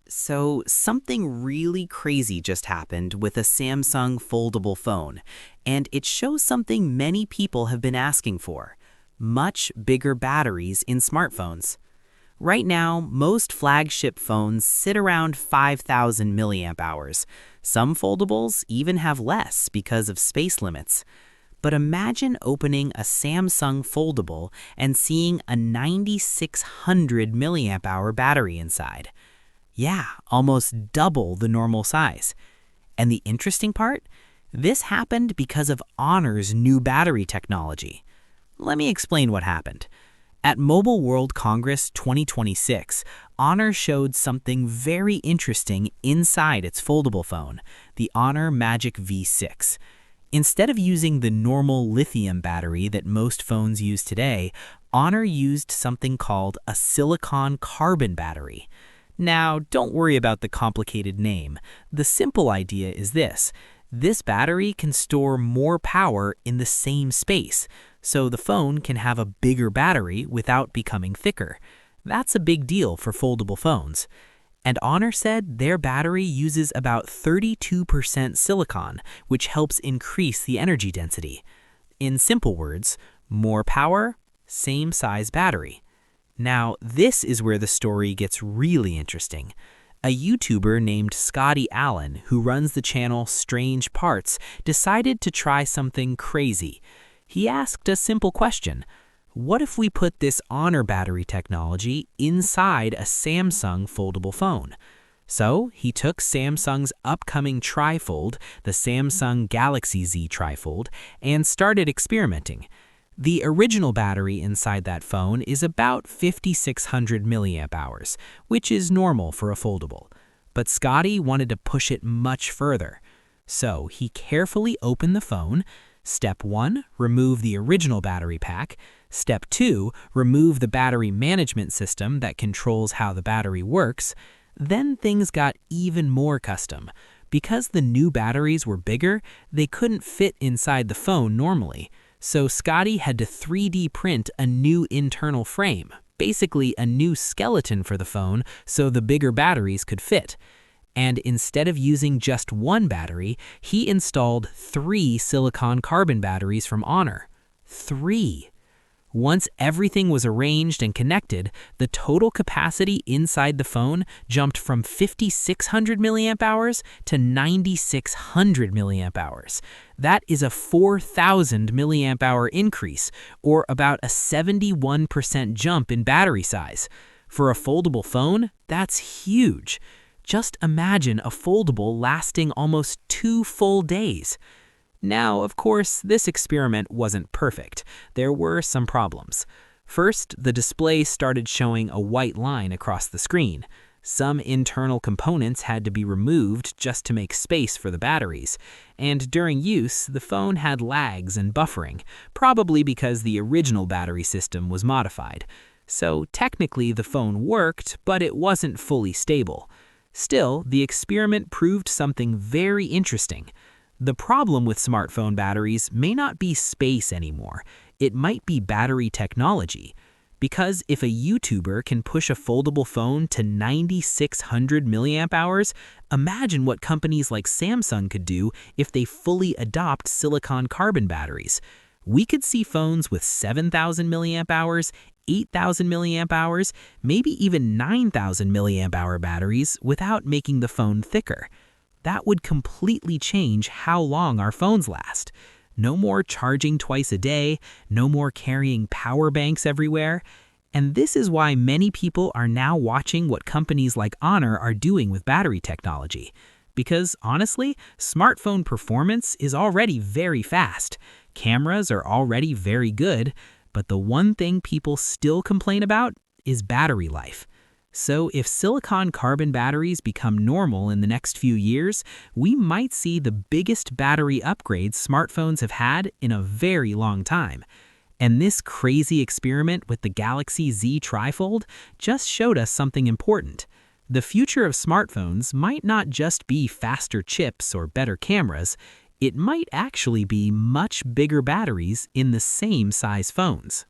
So, something really crazy just happened with a Samsung foldable phone, and it shows something many people have been asking for: much bigger batteries in smartphones. Right now, most flagship phones sit around 5,000 milliamp hours. Some foldables even have less because of space limits. But imagine opening a Samsung foldable and seeing a 9,600 milliamp hour battery inside. Yeah, almost double the normal size. And the interesting part? This happened because of Honor's new battery technology. Let me explain what happened. At Mobile World Congress 2026, Honor showed something very interesting inside its foldable phone, the Honor Magic V6. Instead of using the normal lithium battery that most phones use today, Honor used something called a silicon carbon battery. Now, don't worry about the complicated name. The simple idea is this: this battery can store more power in the same space, so the phone can have a bigger battery without becoming thicker. That's a big deal for foldable phones. And Honor said their battery uses about 32% silicon, which helps increase the energy density. In simple words, more power, same size battery. Now, this is where the story gets really interesting. A YouTuber named Scotty Allen, who runs the channel Strange Parts, decided to try something crazy. He asked a simple question: what if we put this Honor battery technology inside a Samsung foldable phone? So he took Samsung's upcoming TriFold, the Samsung Galaxy Z TriFold, and started experimenting. The original battery inside that phone is about 5,600 milliamp hours, which is normal for a foldable. But Scotty wanted to push it much further. So he carefully opened the phone. Step 1, remove the original battery pack. Step 2, remove the battery management system that controls how the battery works. Then things got even more custom. Because the new batteries were bigger, they couldn't fit inside the phone normally. So Scotty had to 3D print a new internal frame, basically a new skeleton for the phone so the bigger batteries could fit. And instead of using just one battery, he installed 3 silicon carbon batteries from Honor. 3! Once everything was arranged and connected, the total capacity inside the phone jumped from 5,600 milliamp hours to 9,600 milliamp hours. That is a 4,000 milliamp hour increase, or about a 71% jump in battery size. For a foldable phone, that's huge. Just imagine a foldable lasting almost 2 full days. Now, of course, this experiment wasn't perfect. There were some problems. First, the display started showing a white line across the screen. Some internal components had to be removed just to make space for the batteries. And during use, the phone had lags and buffering, probably because the original battery system was modified. So technically the phone worked, but it wasn't fully stable. Still, the experiment proved something very interesting. The problem with smartphone batteries may not be space anymore. It might be battery technology. Because if a YouTuber can push a foldable phone to 9,600 milliamp hours, imagine what companies like Samsung could do if they fully adopt silicon carbon batteries. We could see phones with 7,000 milliamp hours, 8,000 milliamp hours, maybe even 9,000 milliamp hour batteries without making the phone thicker. That would completely change how long our phones last. No more charging twice a day, no more carrying power banks everywhere. And this is why many people are now watching what companies like Honor are doing with battery technology. Because honestly, smartphone performance is already very fast. Cameras are already very good, but the one thing people still complain about is battery life. So if silicon carbon batteries become normal in the next few years, we might see the biggest battery upgrades smartphones have had in a very long time. And this crazy experiment with the Galaxy Z TriFold just showed us something important. The future of smartphones might not just be faster chips or better cameras, it might actually be much bigger batteries in the same size phones.